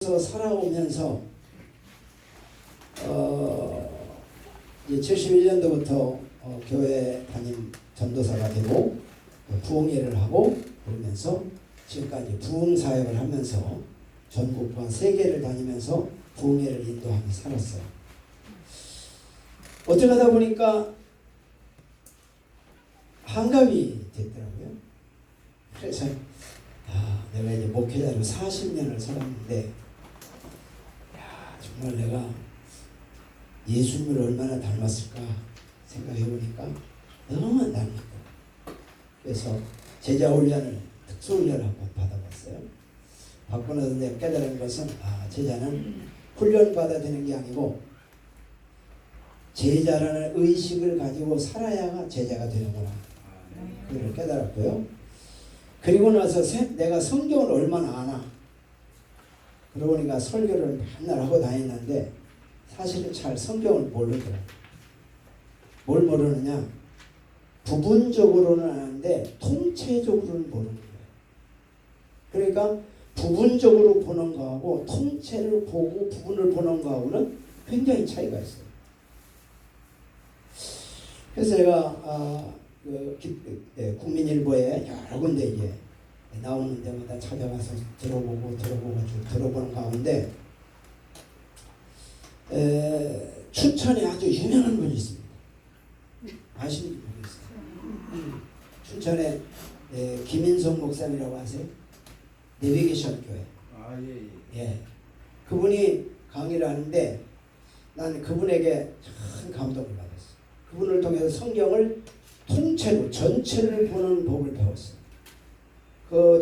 살아오면서 이제 71년도부터 교회 담임 전도사가 되고 부흥회를 하고 그러면서 지금까지 부흥 사역을 하면서 전국과 세계를 다니면서 부흥회를 인도하며 살았어요. 어떻게 하다 보니까 한갑이 됐더라고요. 그래서 내가 이제 목회자로 40년을 살았는데 정말 내가 예수님을 얼마나 닮았을까 생각해 보니까 너무 안 닮았다. 그래서 제자 훈련을 특수 훈련을 한번 받아봤어요. 받고 나서 내가 깨달은 것은 제자는 훈련 받아야 되는 게 아니고 제자라는 의식을 가지고 살아야가 제자가 되는구나. 그걸 깨달았고요. 그리고 나서 내가 성경을 얼마나 아나. 그러고 보니까 설교를 맨날 하고 다녔는데 사실은 잘 성경을 모르더라고요. 뭘 모르느냐? 부분적으로는 아는데 통체적으로는 모르는 거예요. 그러니까 부분적으로 보는 거하고 통체를 보고 부분을 보는 거하고는 굉장히 차이가 있어요. 그래서 제가 국민일보에 여러 군데 이제 나오는 데마다 찾아가서 들어보는 가운데 춘천에 아주 유명한 분이 있습니다. 아시는지 모르겠어요. 춘천에 김인성 목사님이라고 아세요? 내비게이션 교회. 예. 그분이 강의를 하는데 난 그분에게 큰 감동을 받았어요. 그분을 통해서 성경을 통째로 전체를 보는 법을 배웠어요.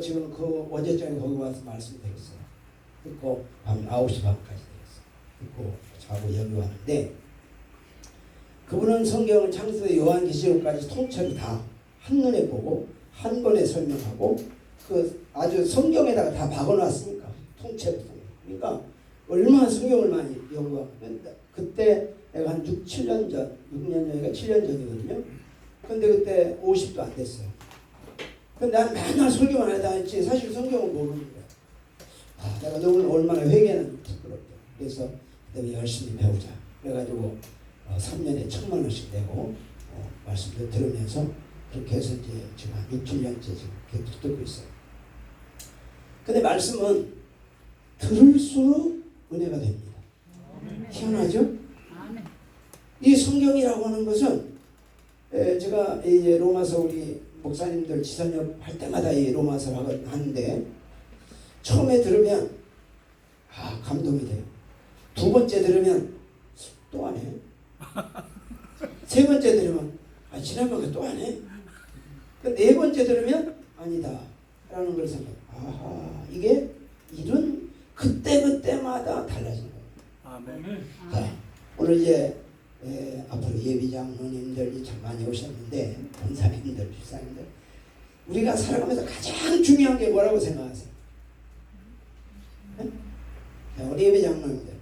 지금 어제쯤에 거기 와서 말씀드렸어요. 듣고 밤 9시 반까지 들었어요. 듣고 자고 여기 왔는데 그분은 성경을 창세기부터 요한계시록까지 통째로 다 한눈에 보고 한 권에 설명하고 아주 성경에다가 다 박아놨으니까 통째로. 그러니까 얼마나 성경을 많이 연구하고 그때 내가 한 7년 전이니까 7년 전이거든요. 근데 그때 50도 안 됐어요. 근데 난 맨날 설교만 하다 했지 사실 성경을 모르는 거야. 내가 너무 얼마나 회개는 부끄럽다. 그래서 내가 열심히 배우자. 그래가지고 3년에 1,000,000원씩 내고 말씀도 들으면서 그렇게 해서 이제 지금 한 6, 7년째 지금 계속 듣고 있어요. 근데 말씀은 들을수록 은혜가 됩니다. 희한하죠? 이 성경이라고 하는 것은 제가 이제 로마서 우리 목사님들 지선협 할 때마다 이 로마서를 하는데 처음에 들으면 감동이 돼요. 두 번째 들으면 또 안 해. 세 번째 들으면 지난번에 또 안 해. 네 번째 들으면 아니다 라는 걸 생각해요. 이게 이런 그때마다 달라진 거예요. 아멘. 자, 오늘 이제 앞으로 예비장 누님들이 참 많이 오셨는데 권사님들, 집사님들 우리가 살아가면서 가장 중요한 게 뭐라고 생각하세요? 우리 예비장 누님들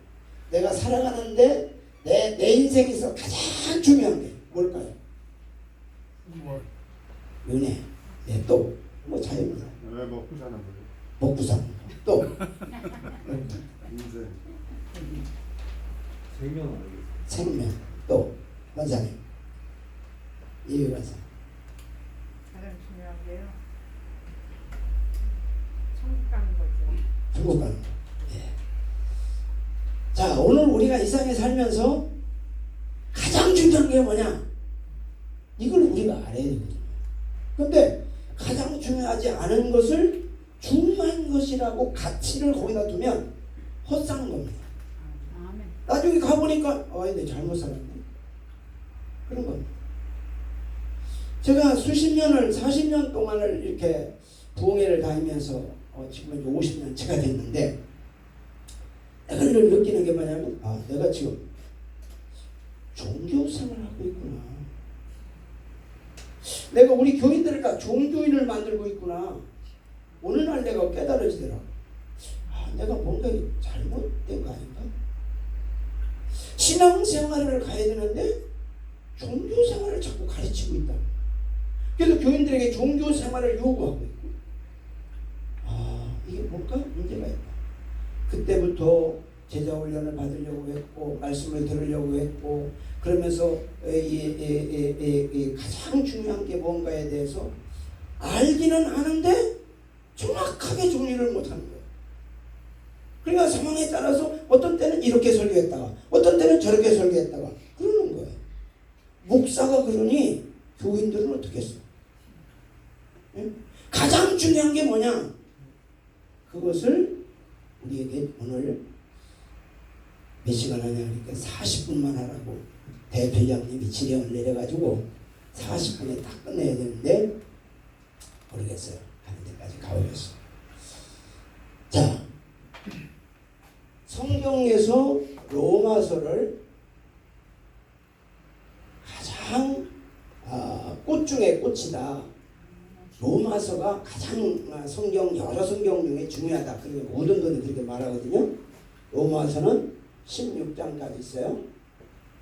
내가 살아가는데 내 인생에서 가장 중요한 게 뭘까요? 은혜. 또 자유문화. 먹고 사는 거예요. 먹고 사는 거. 또 인생. 생명. 또 원사님. 이유 원사님. 가장 중요한 게요. 천국 가는 거죠. 천국 가는 거. 예. 자, 오늘 우리가 이 세상에 살면서 가장 중요한 게 뭐냐? 이걸 우리가 알아야 되거든요. 그런데 가장 중요하지 않은 것을 중요한 것이라고 가치를 거기다 두면 헛사는 겁니다. 나중에 가보니까 내 잘못 살았네. 그런 겁니다. 제가 수십 년을 40년 동안을 이렇게 부흥회를 다니면서 지금 이제 50년째가 됐는데 내가 늘 느끼는 게 뭐냐면 내가 지금 종교 생활을 하고 있구나. 내가 우리 교인들을 다 종교인을 만들고 있구나. 어느 날 내가 깨달아지더라. 내가 뭔가 잘못된 거 아닌가? 신앙생활을 가야 되는데 종교생활을 자꾸 가르치고 있다. 그래서 교인들에게 종교생활을 요구하고 있고 이게 뭔가 문제가 있다. 그때부터 제자 훈련을 받으려고 했고 말씀을 들으려고 했고 그러면서 가장 중요한 게 뭔가에 대해서 알기는 아는데 정확하게 정리를 못하는 거예요. 그러니까 상황에 따라서 어떤 때는 이렇게 설교했다가 어떤 때는 저렇게 설교했다가 그러는 거예요. 목사가 그러니 교인들은 어떻게 했어? 가장 중요한 게 뭐냐? 그것을 우리에게 오늘 몇 시간 하냐 그러니까 40분만 하라고 대표장님이 지령을 내려가지고 40분에 딱 끝내야 되는데 모르겠어요. 하는 데까지 가버렸어. 자, 성경에서 로마서를 가장 꽃 중에 꽃이다. 로마서가 가장 성경 여러 성경 중에 중요하다. 그리고 모든 분들이 그렇게 말하거든요. 로마서는 16장까지 있어요.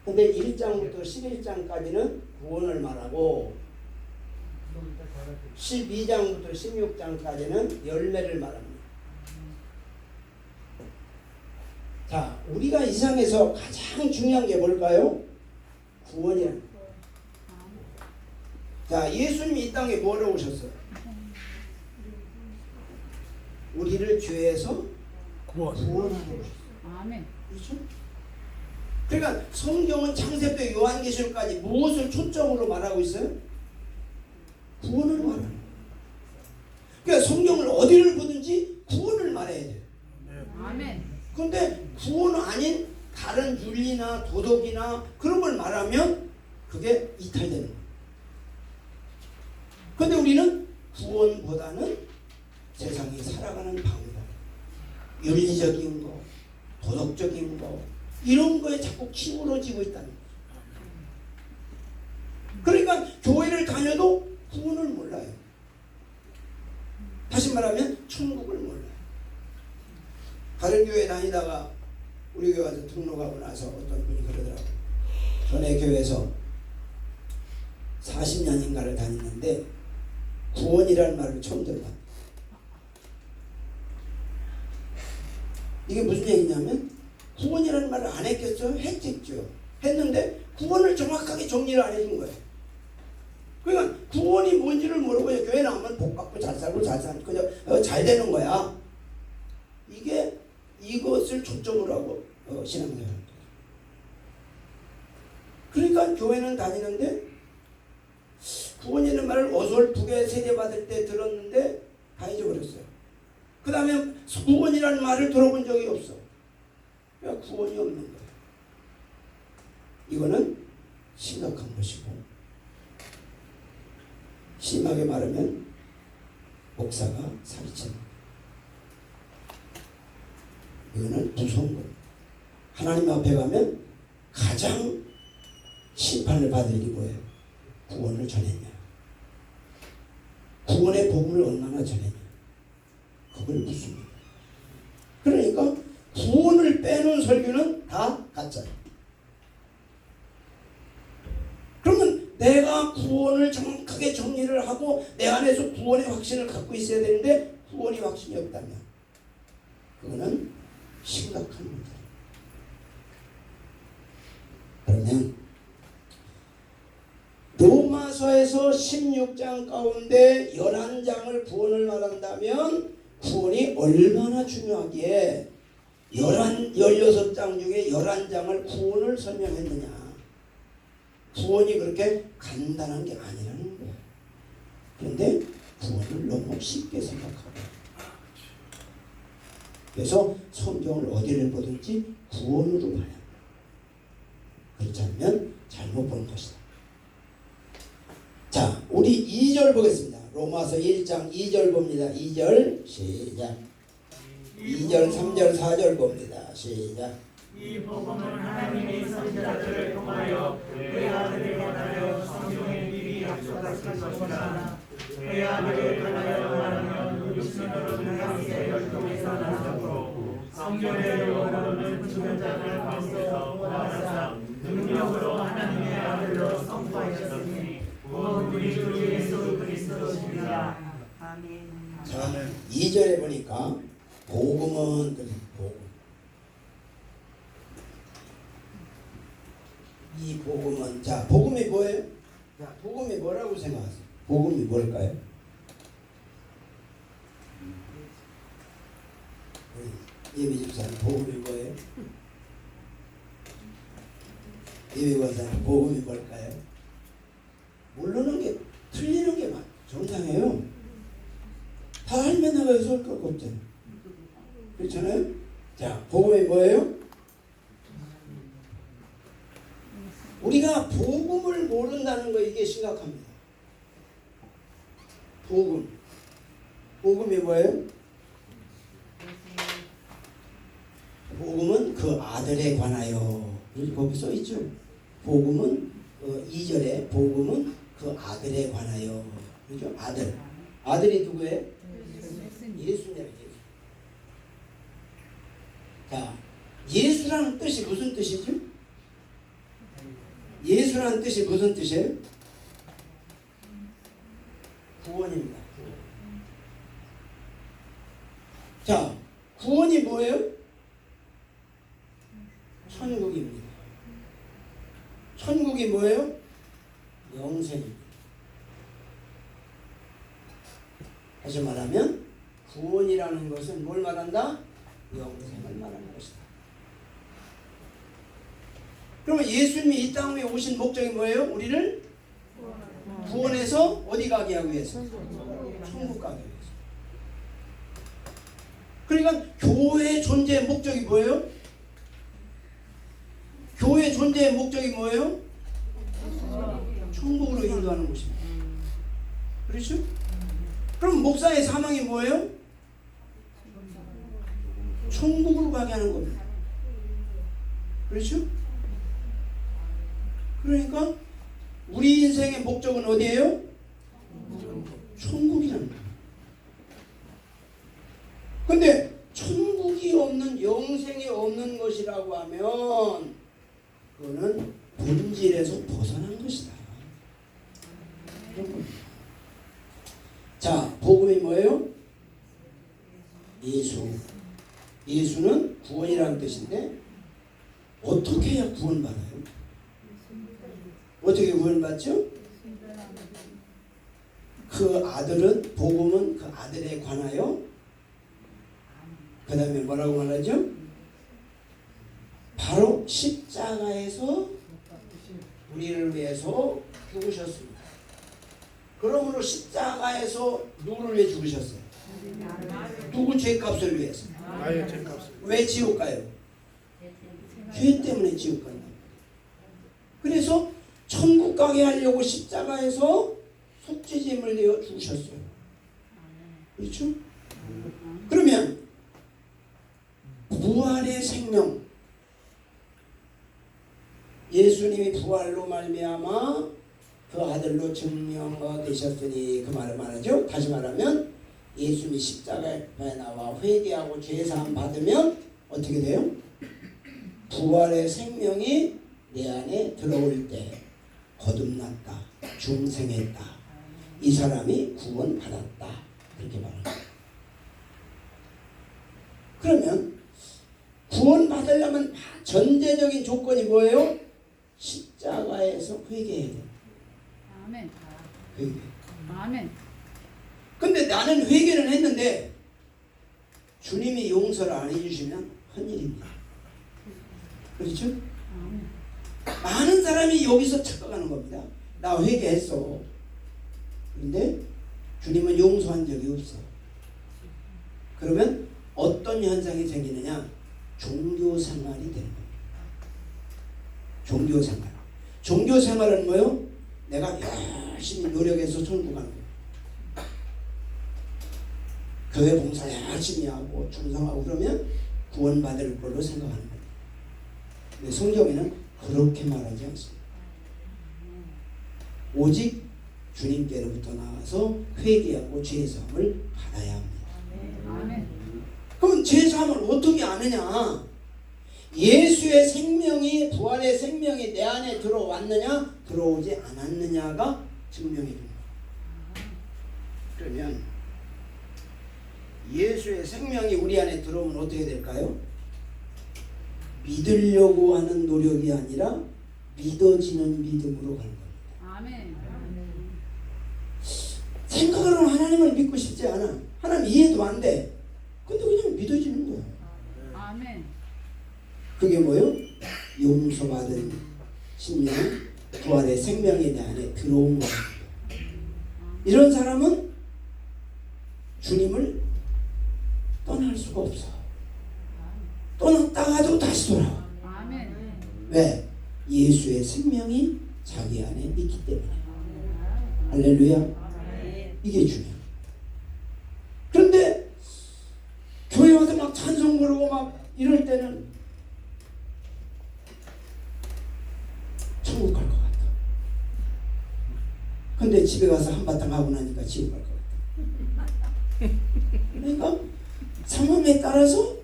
근데 1장부터 11장까지는 구원을 말하고 12장부터 16장까지는 열매를 말합니다. 자, 우리가 이 세상에서 가장 중요한 게 뭘까요? 구원이라는 거예요. 자, 예수님이 이 땅에 뭐하러 오셨어요? 우리를 죄에서 구원하러 오셨어요. 아멘. 그렇죠? 그러니까 성경은 창세부터 요한계시록까지 무엇을 초점으로 말하고 있어요? 구원을 말하는 거예요. 그러니까 성경을 어디를 보든지 구원을 말해야 돼요. 아멘. 그런데 구원 아닌 다른 윤리나 도덕이나 그런 걸 말하면 그게 이탈되는 거예요. 그런데 우리는 구원보다는 세상이 살아가는 방법, 윤리적인 거, 도덕적인 거 이런 거에 자꾸 기울어지고 있다는 거예요. 그러니까 교회를 다녀도 구원을 몰라요. 다시 말하면 천국을 몰라요. 다른 교회 다니다가 우리 교회 와서 등록하고 나서 어떤 분이 그러더라고요. 전에 교회에서 40년인가를 다녔는데 구원이라는 말을 처음 들어봤어요. 이게 무슨 얘기냐면 구원이라는 말을 안 했겠죠? 했겠죠. 했는데 구원을 정확하게 정리를 안 해준 거예요. 그러니까 구원이 뭔지를 모르고 교회 나오면 복 받고 잘 살고 잘 사는 그저 잘 되는 거야. 이게 이것을 초점으로 하고 신앙생활을 합니다. 그러니까 교회는 다니는데 구원이라는 말을 어설프게 세례받을 때 들었는데 다 잊어버렸어요. 그 다음에 구원이라는 말을 들어본 적이 없어. 그러니까 구원이 없는 거예요. 이거는 심각한 것이고 심하게 말하면 목사가 사기치는 거예요. 이거는 무서운 거예요. 하나님 앞에 가면 가장 심판을 받을 일이 뭐예요? 구원을 전했냐. 구원의 복음을 얼마나 전했냐. 그걸 묻습니다. 그러니까 구원을 빼놓은 설교는 다 가짜예요. 그러면 내가 구원을 정확하게 정리를 하고 내 안에서 구원의 확신을 갖고 있어야 되는데 구원의 확신이 없다면 그거는 심각한 문제예요. 그러면 로마서에서 16장 가운데 11장을 구원을 말한다면 구원이 얼마나 중요하기에 16장 중에 11장을 구원을 설명했느냐. 구원이 그렇게 간단한 게 아니라는 거예요. 그런데 구원을 너무 쉽게 생각하고 그래서 성경을 어디를 보든지 구원으로 봐야 합니다. 그렇지 않으면 잘못 본 것이다. 자, 우리 2절 보겠습니다. 로마서 1장 2절 봅니다. 2절 시작. 2절 3절 4절 봅니다. 시작. 이 복음은 하나님이 선지자들을 통하여 그의 아들을 관하여 성경에 미리 약속하신 것이라. 그의 아들을 관하여 말하면 육신으로 등장세 혈통에서 나셨고 성경의 영으로는 죽은 자들 가운데서 부활하사 능력으로 하나님의 아들로 선포하셨으니 곧 우리 주 예수 그리스도시니라. 아멘. 자, 2절에 보니까 복음은 복음. 이 복음은 자 복음이 뭐예요? 자 복음이 뭐라고 생각하세요? 복음이 뭘까요? 예비 집사님 복음이 뭐예요? 예비 권사님 복음이 뭘까요? 모르는 게 틀리는 게 정상이에요. 다 알면 내가 여기서 할 거 없잖아요. 그렇잖아요? 자 복음이 뭐예요? 우리가 복음을 모른다는 거 이게 심각합니다. 복음이 뭐예요? 복음은 그 아들에 관하여 여기 거기 써 있죠. 복음은 2절에 복음은 그 아들에 관하여 그죠? 아들이 누구예요? 예수냐. 자 예수라는 뜻이 무슨 뜻이죠? 예수라는 뜻이 무슨 뜻이에요? 구원입니다. 자, 구원이 뭐예요? 천국입니다. 천국이 뭐예요? 영생입니다. 다시 말하면 구원이라는 것은 뭘 말한다? 영생을 말하는 것이다. 그러면 예수님이 이 땅에 오신 목적이 뭐예요? 우리를 구원해서 어디 가게 하기 위해서? 천국 가게 위해서. 그러니까 교회의 존재의 목적이 뭐예요? 교회의 존재의 목적이 뭐예요? 천국으로 인도하는 것입니다. 그렇죠? 그럼 목사의 사명이 뭐예요? 천국으로 가게 하는 겁니다. 그렇죠? 그러니까 우리 인생의 목적은 어디예요? 천국이라는 거예요. 근데 천국이 없는 영생이 없는 것이라고 하면 그거는 본질에서 벗어난 것이다. 자, 복음이 뭐예요? 예수는 구원이라는 뜻인데 어떻게 해야 구원받아요? 어떻게 구원받죠? 그 아들은 복음은 그 아들에 관하여 그 다음에 뭐라고 말하죠? 바로 십자가에서 우리를 위해서 죽으셨습니다. 그러므로 십자가에서 누구를 위해 죽으셨어요? 누구 죄값을 위해서? 나의 죄값을. 왜 지옥 가요? 죄 때문에 지옥 간다. 그래서 천국 가게 하려고 십자가에서 속죄짐을 내어 죽으셨어요. 그렇죠? 그러면 부활의 생명, 예수님이 부활로 말미암아 그 아들로 증명되셨으니 그 말을 말하죠. 다시 말하면 예수님이 십자가에 나와 회개하고 죄사함 받으면 어떻게 돼요? 부활의 생명이 내 안에 들어올 때 거듭났다, 중생했다, 이 사람이 구원받았다, 그렇게 말합니다. 그러면 구원받으려면 전제적인 조건이 뭐예요? 십자가에서 회개해야 돼요. 아멘. 회개. 아멘. 근데 나는 회개는 했는데 주님이 용서를 안 해주시면 헛일입니다. 그렇죠? 아멘. 많은 사람이 여기서 착각하는 겁니다. 나 회개했어. 그런데 주님은 용서한 적이 없어. 그러면 어떤 현상이 생기느냐? 종교 생활이 되는 겁니다. 종교 생활. 종교 생활은 뭐요? 내가 열심히 노력해서 천국 가는 거예요. 교회 봉사 열심히 하고 충성하고 그러면 구원받을 걸로 생각하는 거예요. 근데 성경에는 그렇게 말하지 않습니다. 오직 주님께로부터 나와서 회개하고 죄사함을 받아야 합니다. 아멘. 그럼 죄사함을 어떻게 아느냐? 예수의 생명이, 부활의 생명이 내 안에 들어왔느냐 들어오지 않았느냐가 증명해 줍니다. 그러면 예수의 생명이 우리 안에 들어오면 어떻게 될까요? 믿으려고 하는 노력이 아니라 믿어지는 믿음으로 가는 겁니다. 아멘. 생각으로는 하나님을 믿고 싶지 않아. 하나님 이해도 안 돼. 근데 그냥 믿어지는 거야. 아멘. 그게 뭐요? 용서받은 심령, 부활의 생명이 내 안에 들어온 겁니다. 이런 사람은 주님을 떠날 수가 없어. 떠났다가도 다시 돌아와. 아멘. 왜? 예수의 생명이 자기 안에 있기 때문에. 할렐루야. 이게 중요해. 그런데 교회 와서 막 찬송 부르고 막 이럴 때는 천국 갈 것 같아. 근데 집에 가서 한바탕 하고 나니까 지옥 갈 것 같아. 그러니까 상황에 따라서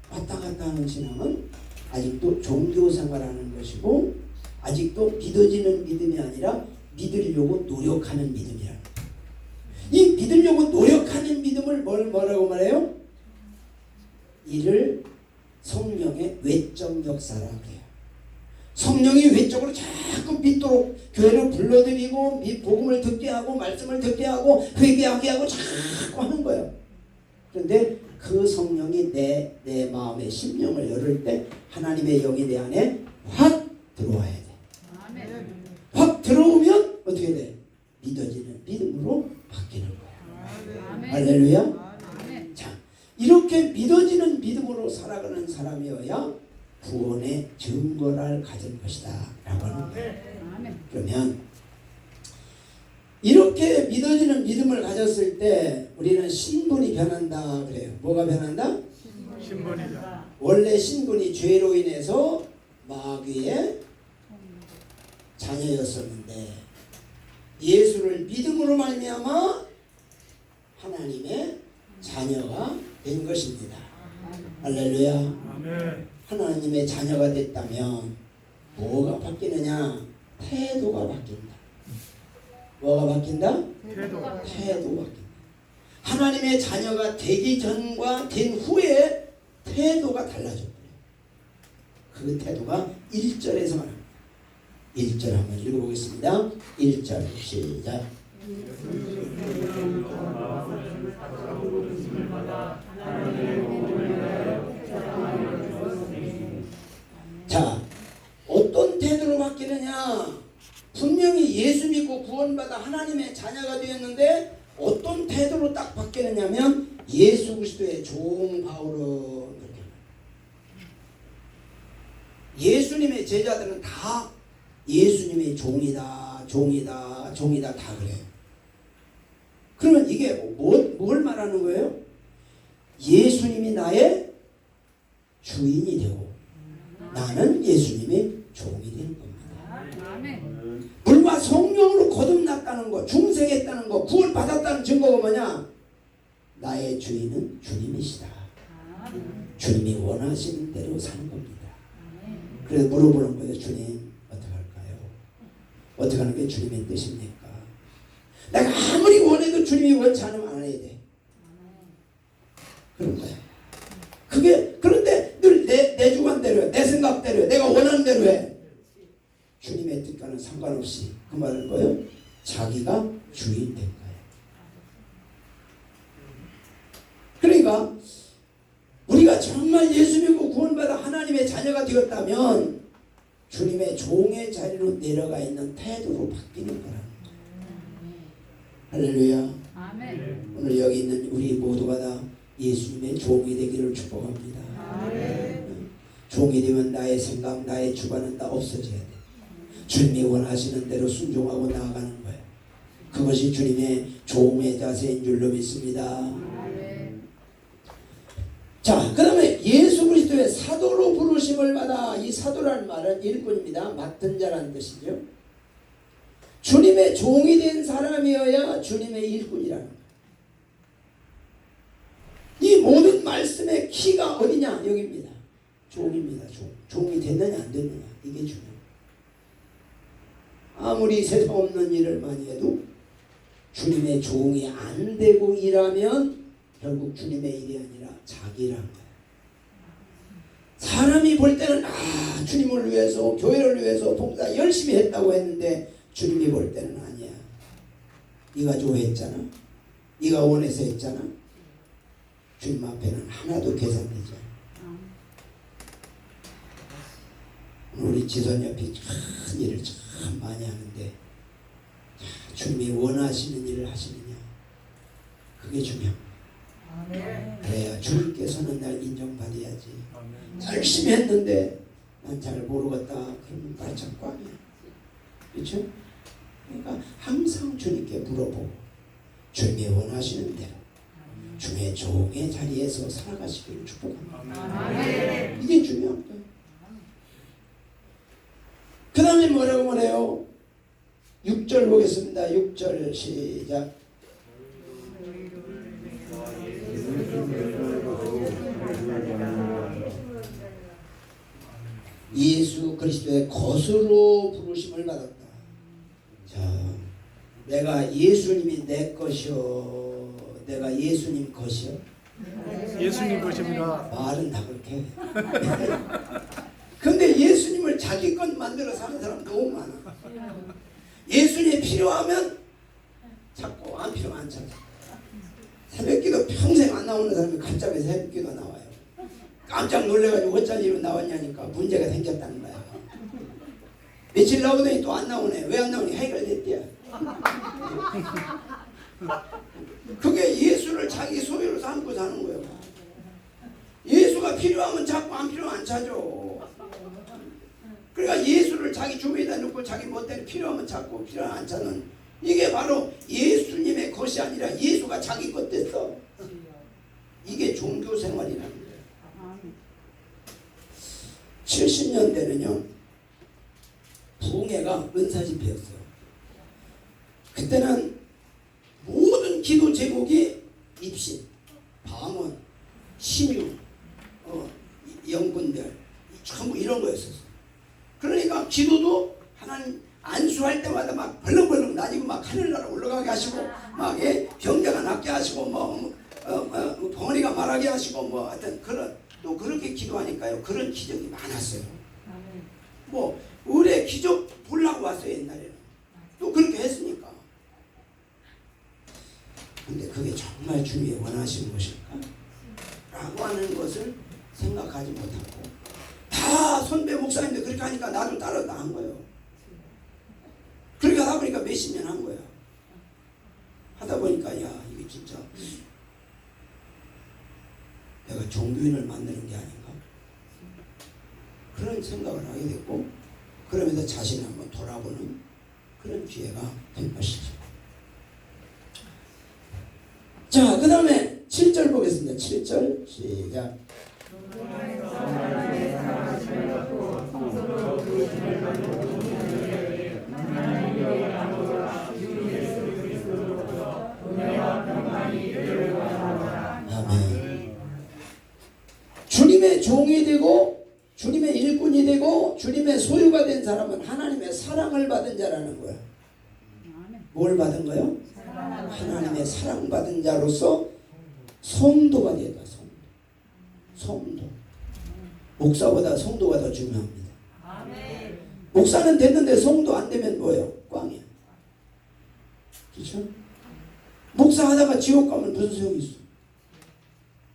왔다 갔다 하는 신앙은 아직도 종교 생활하는 것이고, 아직도 믿어지는 믿음이 아니라 믿으려고 노력하는 믿음이라는 거예요. 이 믿으려고 노력하는 믿음을 뭐라고 말해요? 이를 성령의 외적 역사라고 해요. 성령이 외적으로 자꾸 믿도록 교회를 불러들이고 복음을 듣게 하고 말씀을 듣게 하고 회개하게 하고 자꾸 하는 거예요. 그런데 그 성령이 내 마음의 심령을 열을 때 하나님의 영이 내 안에 확 들어와야 돼. 아멘. 확 들어오면 어떻게 돼? 믿어지는 믿음으로 바뀌는 거야. 아멘. 할렐루야. 아멘. 자, 이렇게 믿어지는 믿음으로 살아가는 사람이어야 구원의 증거를 가진 것이다 라고 하는 거예요. 아멘. 그러면 이렇게 믿어지는 믿음을 가졌을 때 우리는 신분이 변한다 그래요. 뭐가 변한다? 신분이다. 원래 신분이 죄로 인해서 마귀의 자녀였었는데 예수를 믿음으로 말미암아 하나님의 자녀가 된 것입니다. 할렐루야. 아멘. 하나님의 자녀가 됐다면 뭐가 바뀌느냐? 태도가 바뀐다. 뭐가 바뀐다? 태도가 태도가 바뀐다. 하나님의 자녀가 되기 전과 된 후에 태도가 달라져 버려요. 그 태도가 1절에서 말합니다. 1절 한번 읽어보겠습니다. 1절 시작. 자, 어떤 태도로 바뀌느냐? 분명히 예수 믿고 구원받아 하나님의 자녀가 되었는데 어떤 태도로 딱 바뀌느냐면 예수 그리스도의 종 바울은 그렇게 예수님의 제자들은 다 예수님의 종이다 다 그래요. 그러면 이게 뭘 말하는 거예요? 예수님이 나의 주인이 되고 나는 예수님의 종이 되는 겁니다. 아멘. 물과 성령으로 거듭났다는 거, 중생했다는 거, 구원받았다는 증거가 뭐냐? 나의 주인은 주님이시다. 주님이 원하시는 대로 사는 겁니다. 그래서 물어보는 거예요. 주님 어떻게 할까요? 어떻게 하는 게 주님의 뜻입니까? 내가 아무리 원해도 주님이 원치 않으면 안 해야 돼. 그런 거야. 그게 그런데 늘 내 주관대로 해. 내 생각대로 해. 내가 원하는 대로 해. 주님의 뜻과는 상관없이 그 말은 뭐예요? 자기가 주인 된 거예요. 그러니까 우리가 정말 예수 믿고 구원받아 하나님의 자녀가 되었다면 주님의 종의 자리로 내려가 있는 태도로 바뀌는 거라는 거예요. 할렐루야. 아멘. 오늘 여기 있는 우리 모두가 다 예수님의 종이 되기를 축복합니다. 종이 되면 나의 생각, 나의 주관은 다 없어져야 돼. 주님이 원하시는 대로 순종하고 나아가는 거예요. 그것이 주님의 종의 자세인 줄로 믿습니다. 자, 그 다음에 예수 그리스도의 사도로 부르심을 받아. 이 사도라는 말은 일꾼입니다. 맡은 자라는 뜻이죠. 주님의 종이 된 사람이어야 주님의 일꾼이라는 거예요. 이 모든 말씀의 키가 어디냐? 여기입니다. 종입니다. 종이 됐느냐 안 됐느냐 이게 중요해요. 아무리 세상 없는 일을 많이 해도 주님의 종이 안 되고 일하면 결국 주님의 일이 아니라 자기라는 거예요. 사람이 볼 때는 주님을 위해서 교회를 위해서 봉사 열심히 했다고 했는데 주님이 볼 때는 아니야. 네가 좋아했잖아. 네가 원해서 했잖아. 주님 앞에는 하나도 계산되지 않아. 우리 지선 옆이 큰 일을 참 많이 하는데 주님이 원하시는 일을 하시느냐, 그게 중요합니다. 그래야 주님께서는 날 인정받아야지. 열심히 했는데 난 잘 모르겠다 그러면 말참 꽝이야. 그렇죠? 그러니까 항상 주님께 물어보고 주님이 원하시는 대로 주님의 종의 자리에서 살아가시기를 축복합니다. 이게 중요한 거예요. 그 다음에 뭐라고 말해요? 6절 보겠습니다. 6절 시작. 예수 그리스도의 것으로 부르심을 받았다. 자, 내가 예수님이 내 것이요, 내가 예수님 것이요. 예수님 것입니다. 말은 다 그렇게 해. 근데 예수님을 자기 것 만들어 사는 사람 너무 많아. 예수님이 필요하면 찾고 안 필요하면 안 찾아. 새벽기도 평생 안 나오는 사람이 갑자기 새벽기도 나와요. 깜짝 놀래가지고 어쩐 일로 나왔냐니까 문제가 생겼다는 거야. 며칠 나오더니 또 안 나오네. 왜 안 나오니? 해결됐대요. 그게 예수를 자기 소유로 삼고 사는 거예요. 예수가 필요하면 찾고 안 필요하면 안 찾아. 그러니까 예수를 자기 주변에다 놓고 자기 멋대로 필요하면 찾고 필요하면 안 찾는, 이게 바로 예수님의 것이 아니라 예수가 자기 것 됐어. 이게 종교 생활이라는 거예요. 70년대는요 부흥회가 은사집회였어요. 그때는 모든 기도 제목이 입신, 방언, 신유, 영분별 전부 이런 거였었어. 그러니까 기도도 하나님 안수할 때마다 막 벌렁벌렁 나지고 막 하늘나라 올라가게 하시고 막 병자가 낫게 하시고 벙어리가 말하게 하시고 뭐 하여튼 그런, 또 그렇게 기도하니까요 그런 기적이 많았어요. 뭐 의뢰 기적 보려고 왔어요 옛날에는. 또 그렇게 했으니까. 근데 그게 정말 주님이 원하시는 것일까? 라고 하는 것을 생각하지 못하고 다 선배 목사님들 그렇게 하니까 나도 따라 다 한 거예요. 그렇게 하다 보니까 몇십 년 한 거야. 하다 보니까 야 이게 진짜 내가 종교인을 만드는 게 아닌가? 그런 생각을 하게 됐고, 그러면서 자신을 한번 돌아보는 그런 기회가 된 것이죠. 자, 그 다음에 7절 보겠습니다. 7절 시작. 아멘. 주님의 종이 되고 주님의 일꾼이 되고 주님의 소유가 된 사람은 하나님의 사랑을 받은 자라는 거야. 뭘 받은 거요? 하나님의 사랑받은 자로서 성도가 되었다. 성도. 목사보다 성도가 더 중요합니다. 목사는 됐는데 성도 안 되면 뭐예요? 꽝이야. 그렇죠? 목사하다가 지옥 가면 무슨 소용이 있어?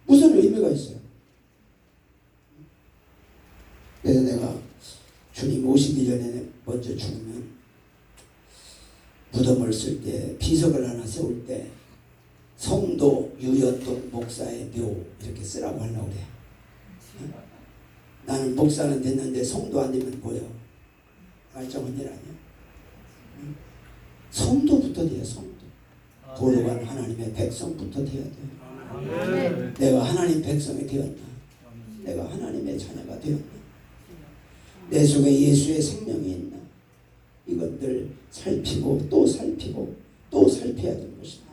무슨 의미가 있어요? 그래서 내가 주님 오시기 전에 먼저 죽으면 무덤을 쓸 때, 비석을 하나 세울 때 성도 유연동 목사의 묘 이렇게 쓰라고 하려고 그래. 응? 나는 목사는 됐는데 성도 안 되면 뭐예요? 말짱한 일 아니야? 응? 성도부터 돼요. 성도. 거룩한 하나님의 백성부터 돼야 돼. 내가 하나님 백성이 되었나? 내가 하나님의 자녀가 되었나? 내 속에 예수의 생명이 있나? 이것들 살피고 또 살피고 또 살펴야 되는 것입니다.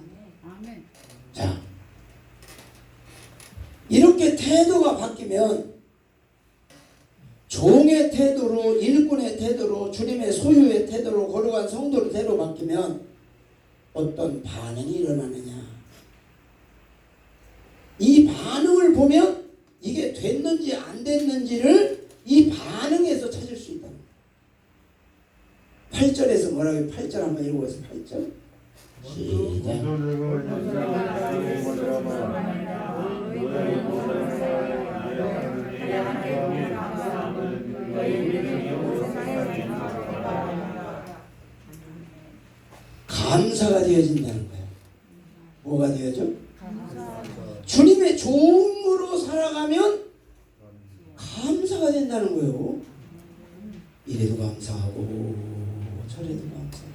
자, 이렇게 태도가 바뀌면 종의 태도로, 일꾼의 태도로, 주님의 소유의 태도로, 거룩한 성도의 태도로 바뀌면 어떤 반응이 일어나느냐? 이 반응을 보면 이게 됐는지 안 됐는지를 이 반응에서 뭐라고 8절 한번 읽어보세요. 8절 시작. 감사가 되어진다는 거예요. 뭐가 되어져? 주님의 종으로 살아가면 감사가 된다는 거예요. 이래도 감사하고 저래도 감사하고.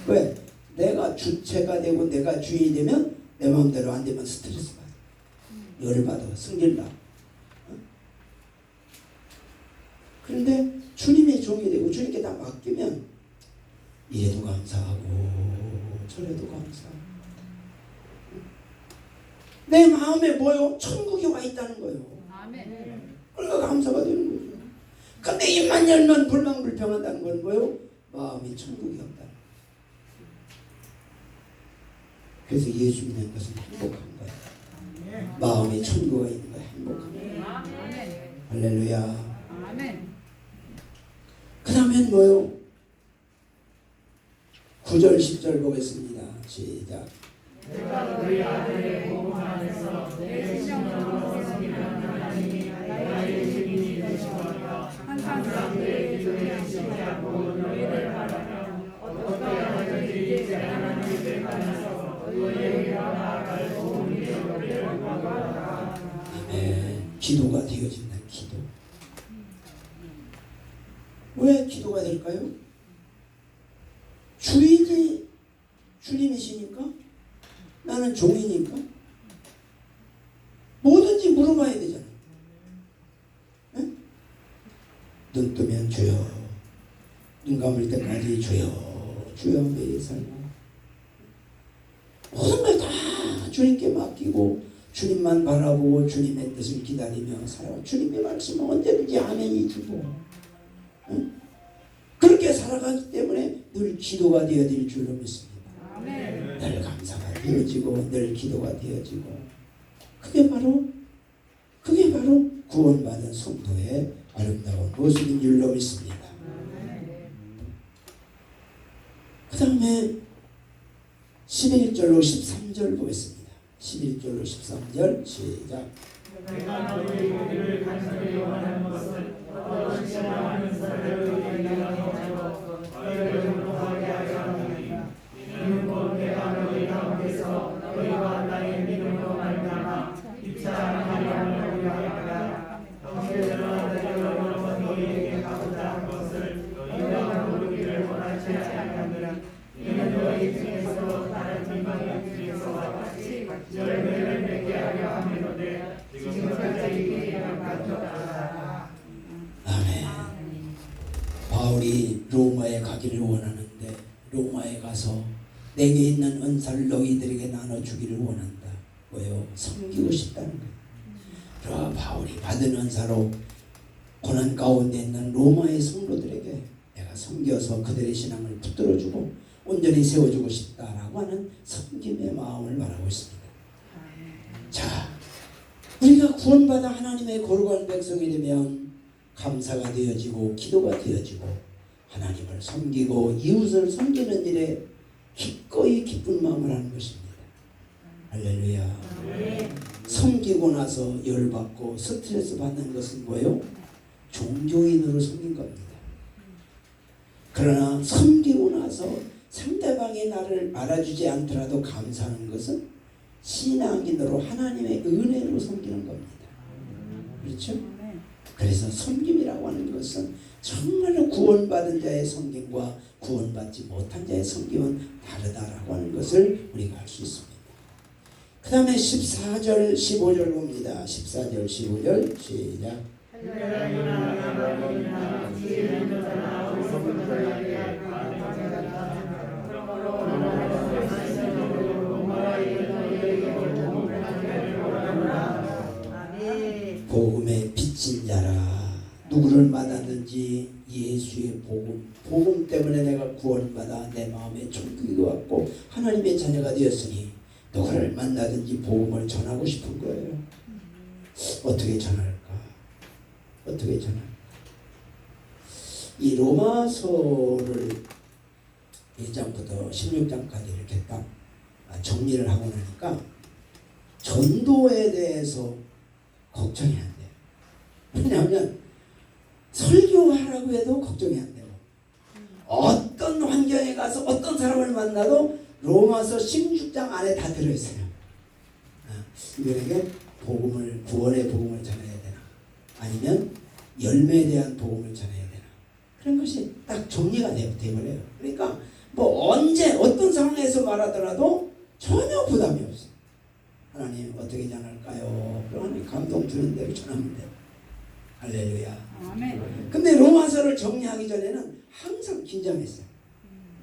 왜? 내가 주체가 되고 내가 주인이 되면 내 마음대로 안 되면 스트레스 받아. 열받아. 승질나. 그런데 주님의 종이 되고 주님께 다 맡기면 이래도 감사하고 저래도 감사하고. 내 마음에 뭐요? 천국이 와 있다는 거예요. 아멘. 그러니까 감사가 되는 거죠. 근데 입만 열면 불만불평한다는 건 뭐예요? 마음이 천국이 없다는 거예요. 그래서 예수 믿는 것은 행복한 거예요. 마음이 천국에 있는 거예요. 행복한 거예요. 아멘. 할렐루야. 아멘. 그 다음엔 뭐예요? 9절 10절 보겠습니다. 시작. 내가 우리 아들의 복음 안에서 내 심령으로 섬기는 하나님이 나의 주인이 되시거니와 항상 내 기도에 시기하고 너희를 바라며 어떻게 하든지 하나님께 만나서 너희에게로 나아갈 도움이 되기를 원하노라. 아멘. 기도가 되어진다. 기도. 왜 기도가 될까요? 주인이 주님이시니까 나는 종이니까 뭐든지 물어봐야 되잖아요. 네? 눈 뜨면 주여, 눈 감을 때까지 주여, 주여 매일 살고 모든 걸 다 주님께 맡기고 주님만 바라보고 주님의 뜻을 기다리며 살아가. 주님의 말씀은 언제든지 아멘이 주고, 네? 그렇게 살아가기 때문에 늘 기도가 되어질 줄로 믿습니다. 아멘. 늘 감사가 되어지고 늘 기도가 되어지고 그게 바로 구원받은 성도의 아름다운 모습인 줄로 믿습니다. 그 다음에 11절로 13절 보겠습니다. 11절로 13절 시작. 내가 너희 보기를 간절히 원하는 것은 어떤 신앙하는 자들을 위하여 너희를 행복하게 하려 함이니 이는 곧 내가 너희 가운데서 너희와 나의 믿음으로 말미암아 입장하려 함을 위하여라. 형제들아 내가 너희에게 하고자 한 것을 너희가 모르기를 원하지 아니하노라. 이는 너희 중에서 다른 이방인 중에서와 같이 열매를 맺게 하려 함이로되 지금까지 이기를 가져다. 아멘. 바울이 로마에 가기를 원하는데 로마에 가서 내게 있는 은사를 너희들에게 나눠주기를 원한다. 왜요? 섬기고 싶다는 거예요. 그러나 바울이 받은 은사로 고난 가운데 있는 로마의 성도들에게 내가 섬겨서 그들의 신앙을 붙들어주고 온전히 세워주고 싶다라고 하는 섬김의 마음을 말하고 있습니다. 자, 우리가 구원받아 하나님의 거룩한 백성이 되면 감사가 되어지고 기도가 되어지고 하나님을 섬기고 이웃을 섬기는 일에 기꺼이 기쁜 마음을 하는 것입니다. 할렐루야. 섬기고 나서 열받고 스트레스 받는 것은 뭐예요? 종교인으로 섬긴 겁니다. 그러나 섬기고 나서 상대방이 나를 알아주지 않더라도 감사하는 것은 신앙인으로 하나님의 은혜로 섬기는 겁니다. 그렇죠? 그래서 섬김이라고 하는 것은 정말로 구원받은 자의 섬김과 구원받지 못한 자의 섬김은 다르다라고 하는 것을 우리가 알 수 있습니다. 그 다음에 14절 15절 봅니다. 14절 15절 시작. 복음의 빚진 자라. 누구를 만나든지 예수의 복음 때문에 내가 구원받아 내 마음에 천국이 왔고 하나님의 자녀가 되었으니 누구를 만나든지 복음을 전하고 싶은 거예요. 어떻게 전할까? 어떻게 전할까? 이 로마서를 1장부터 16장까지 이렇게 딱 정리를 하고 나니까 전도에 대해서 걱정이 안 돼요. 왜냐하면 설교하라고 해도 걱정이 안 돼요. 어떤 환경에 가서 어떤 사람을 만나도 로마서 16장 안에 다 들어있어요. 이들에게 복음을, 구원의 복음을 전해야 되나, 아니면 열매에 대한 복음을 전해야 되나, 그런 것이 딱 정리가 되어버려요. 그러니까 뭐 언제 어떤 상황에서 말하더라도 전혀 부담이 없어요. 하나님 어떻게 전할까요? 그럼 하나님 감동 주는 대로 전하면 돼요. 할렐루야. 아멘. 근데 로마서를 정리하기 전에는 항상 긴장했어요.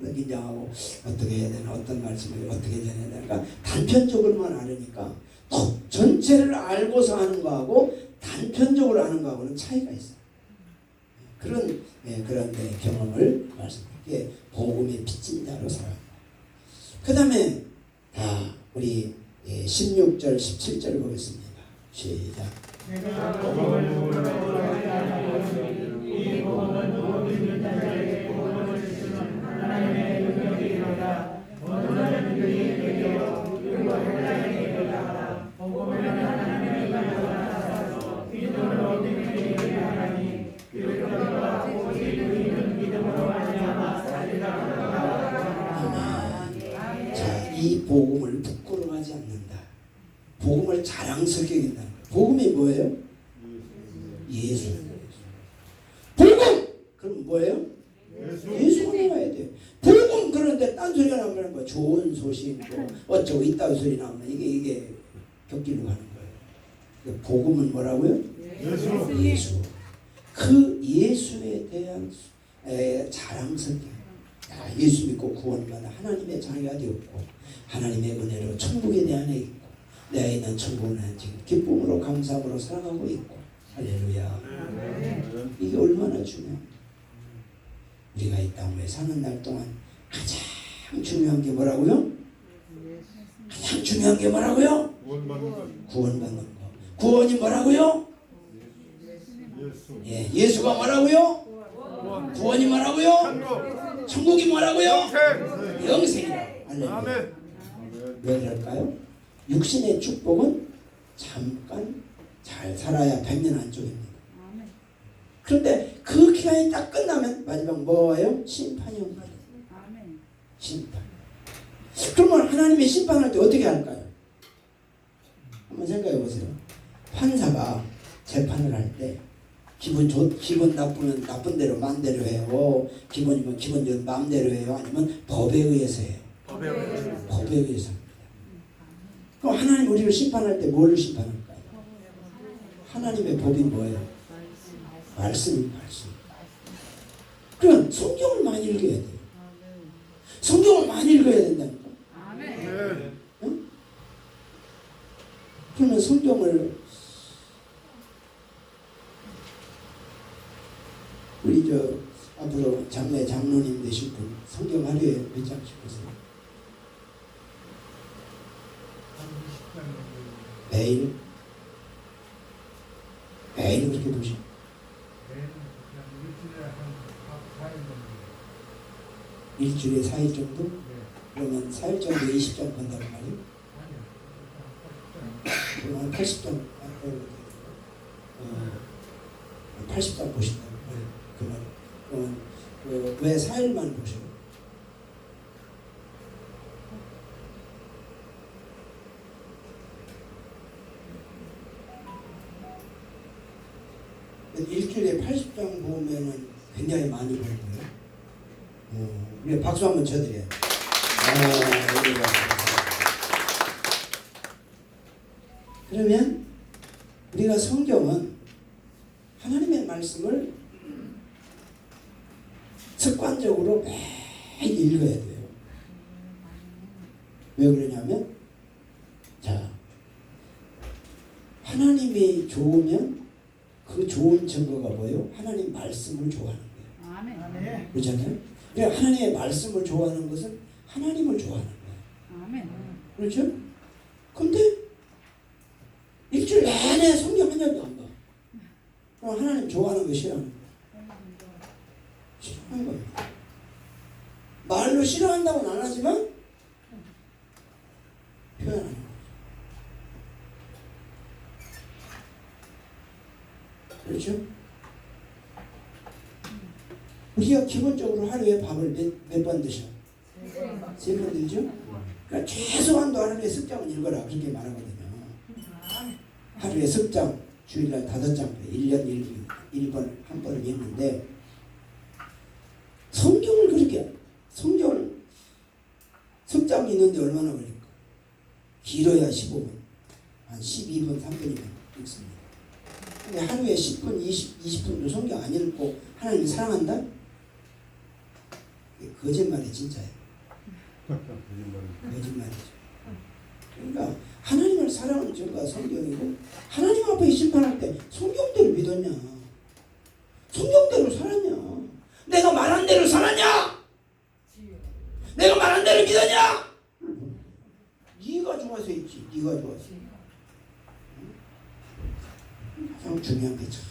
긴장하고 어떻게 해야 되나, 어떤 말씀을 어떻게 전해야 되나. 그러니까 단편적으로만 알으니까 또 전체를 알고서 하는 거하고 단편적으로 하는 거하고는 차이가 있어요. 그런 경험을 말씀드릴게요. 복음의 빚진 자로 살아갑니다. 그 다음에 우리 16절 17절 보겠습니다. 시작. 내가 복음을 이 복음은 못 믿는 자에게 복음을 주시는 하나님의 능력이로다. 모든 그들이 되어 그리고 하나님의 이르다. 복음은 하나님의 이르다. 믿음으로 믿는 하나님 그리고 오직 우리는 믿음으로 말미암아 살리라. 자, 이 복음을 부끄러워하지 않는다. 복음을 자랑스럽게 여긴다는 거예요. 복음이 뭐예요? 예수. 복음! 그럼 뭐예요? 예수가 나와야 돼요. 복음 그런데 딴 소리가 나오면 뭐 좋은 소식 뭐 어쩌고 이따위 소리 나오면 이게 격기로 가는 거예요. 복음은 뭐라고요? 예수. 그 예수에 대한 자랑스럽게, 예수 믿고 구원받아 하나님의 자녀가 되었고 하나님의 은혜로 천국에 내 안에 있고 내 아이는 천국을 지금 기쁨으로 감사함으로 살아가고 있고. 할렐루야. 이게 얼마나 중요합니까? 우리가 이 땅에 사는 날 동안 가장 중요한 게 뭐라고요? 가장 중요한 게 뭐라고요? 구원받는 거. 구원이 뭐라고요? 예수가 뭐라고요? 구원이 뭐라고요? 천국이 뭐라고요? 영생이라. 할렐루야. 왜 그럴까요? 육신의 축복은 잠깐 잘 살아야 100년 안쪽입니다. 그런데 그 기간이 딱 끝나면 마지막 뭐 와요? 심판이 옵니다. 심판. 그러면 하나님의 심판할 때 어떻게 할까요? 한번 생각해 보세요. 판사가 재판을 할 때 기분 나쁘면 나쁜 대로 마음대로 해요. 기분이면 기분대로 마음대로 해요. 아니면 법에 의해서 해요. 법에 의해서 합니다. 그럼 하나님 우리를 심판할 때 뭘 심판할까요? 하나님의 법이 뭐예요? 말씀. 그러면 성경을 많이 읽어야 돼요. 성경을 많이 읽어야 된다니까. 응? 그러면 성경을 우리 앞으로 장로님 되실 분 성경 하루에 몇 장씩 보세요? 매일 그렇게 보시고 일주일에 4일 정도? 그러면 4일 정도 20장 본다는 말이에요? 그러면 80장 80장 보신다는 말이에요. 그 말. 그러면 왜 4일만 보셔요? 일주일에 80장 보면은 굉장히 많이 보는 거예요. 우리 박수 한번 쳐드려요. 그러면 우리가 성경은 하나님의 말씀을 습관적으로 매일 읽어야 돼요. 왜 그러냐면, 자, 하나님이 좋으면 그 좋은 증거가 뭐예요? 하나님 말씀을 좋아하는 거예요. 그렇잖아요? 그러니까 하나님의 말씀을 좋아하는 것은 하나님을 좋아하는 거예요. 그렇죠? 근데 일주일 내내 성경 한 절도 안 봐. 그럼 하나님 좋아하는 거 싫어하는 거예요. 싫어하는 겁니다. 말로 싫어한다고는 안 하지만 표현하는 거죠. 그렇죠? 우리가 기본적으로 하루에 밥을 몇 번 드셔? 3번 들죠? 그러니까 최소한도 하루에 습장은 읽어라 그렇게 말하거든요. 하루에 습장 주일날 5장 1년 1번 한 번을 읽는데 성경을 그렇게 성경을 습장 읽는데 얼마나 걸릴까? 길어야 15분 한 12분 3분이면 읽습니다. 근데 하루에 10분 20분도 성경 안 읽고 하나님을 사랑한다? 이게 거짓말이 진짜예요. 거짓말이죠. 그러니까 하나님을 사랑하는 증거가 성경이고 하나님 앞에 심판할 때 성경대로 믿었냐? 성경대로 살았냐? 내가 말한 대로 살았냐? 내가 말한 대로 믿었냐? 네가 좋아서 있지. 네가 좋아서. 가장 중요한 게 참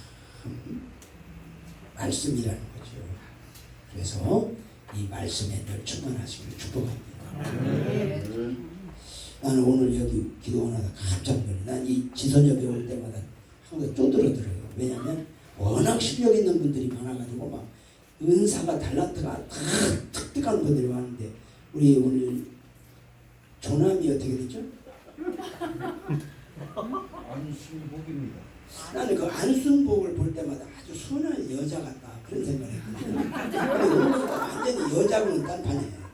말씀이라는 거죠. 그래서 이 말씀에 늘 충만하시길 축복합니다. 나는 오늘 여기 기도원하다 깜짝 놀래. 난 이 지선협에 올 때마다 항상 쪼들어들어요. 왜냐하면 워낙 실력 있는 분들이 많아가지고 막 은사가 달란트가 다 특특한 분들이 많은데 우리 오늘 조남이 어떻게 되죠? 안순복입니다. 나는 그 안순복을 볼 때마다 아주 순한 여자 같다 그런 생각을 했거든요. 완전히 여자고는 딴판이에요.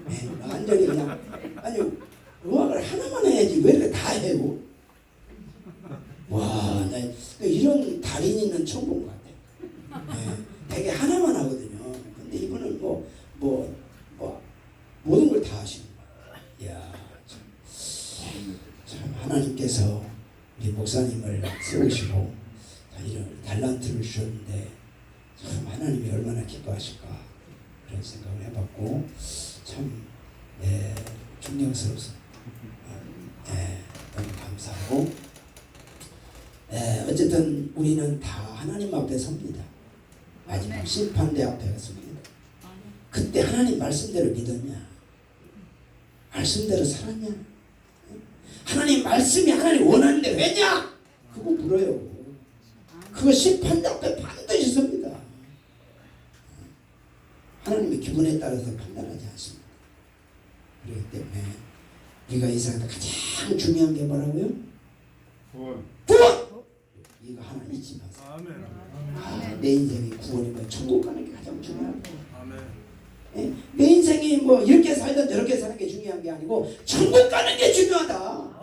네, 완전히 그냥 아니 음악을 하나만 해야지 왜 이렇게 다 해요? 와, 나 이런 달인이는 처음 본 것 같아. 네, 되게 하나만 하거든요. 근데 이분은 모든 걸 다 하시는 거야. 이야, 참 하나님께서 우리 목사님을 세우시고 이런 달란트를 주셨는데 참 하나님이 얼마나 기뻐하실까 그런 생각을 해봤고 참 존경스럽습니다. 너무 감사하고 어쨌든 우리는 다 하나님 앞에 섭니다. 마지막 심판대 앞에 섭니다. 그때 하나님 말씀대로 믿었냐? 말씀대로 살았냐? 하나님 말씀이 하나님 원하는 대로 했냐? 그거 물어요. 그거 심판대 앞에 반드시 섭니다. 하나님의 기분에 따라서 판단하지 않습니다. 그렇기 때문에 우리가 이 세상에 가장 중요한 게 뭐라고요? 구원! 이거 하나 잊지 마세요. 내 인생이 구원이면 천국 가는 게 가장 중요하고 내 인생이 뭐 이렇게 살든 저렇게 사는 게 중요한 게 아니고 천국 가는 게 중요하다.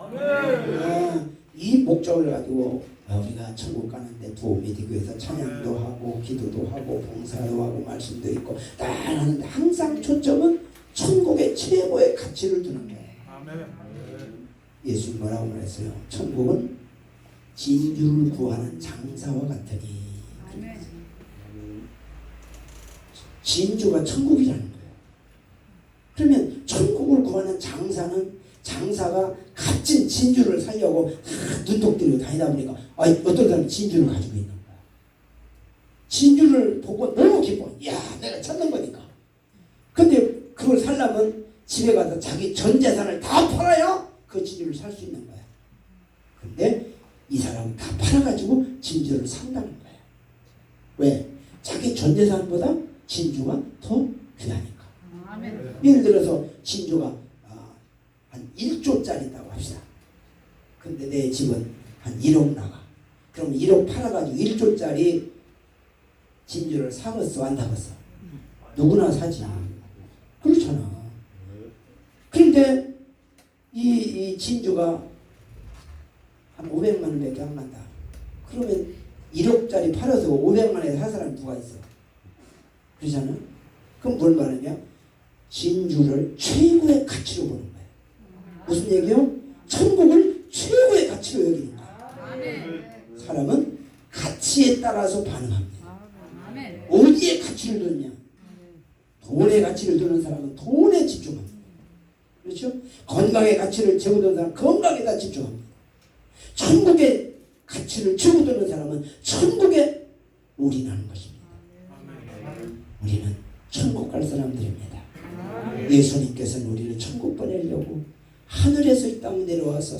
이 목적을 가지고 우리가 천국 가는데 도움이 되기 위해서 찬양도 하고 기도도 하고 봉사도 하고 말씀도 있고 다 하는데 항상 초점은 천국의 최고의 가치를 두는 거예요. 예수님 뭐라고 말했어요? 천국은 진주를 구하는 장사와 같으니. 진주가 천국이라는 거예요. 그러면 천국을 구하는 장사가 값진 진주를 살려고 눈독 들이고 다니다 보니까 어떤 사람이 진주를 가지고 있는 거야. 진주를 보고 너무 기뻐. 야, 내가 찾는 거니까. 근데 그걸 살려면 집에 가서 자기 전 재산을 다 팔아야 그 진주를 살 수 있는 거야. 근데 이 사람은 다 팔아가지고 진주를 산다는 거야. 왜? 자기 전 재산보다 진주가 더 귀하니까. 예를 들어서 진주가 한 1조짜리 있다고 합시다. 근데 내 집은 한 1억 나가. 그럼 1억 팔아가지고 1조짜리 진주를 사겠어 안 사겠어? 누구나 사지. 그렇잖아. 그런데 이 진주가 한 500만 원밖에 안 간다. 그러면 1억짜리 팔아서 500만 원에 살 사람이 누가 있어? 그렇잖아. 그럼 뭘 말하냐? 진주를 최고의 가치로 보는 거야. 무슨 얘기요? 천국을 최고의 가치로 여기는 거야. 사람은 가치에 따라서 반응합니다. 어디에 가치를 두느냐? 돈의 가치를 두는 사람은 돈에 집중합니다. 그렇죠? 건강의 가치를 채우던 사람은 건강에다 집중합니다. 천국의 가치를 채우던 사람은 천국에 올인하는 것입니다. 우리는 천국 갈 사람들입니다. 예수님께서는 우리를 천국 보내려고 하늘에서 이 땅에 내려와서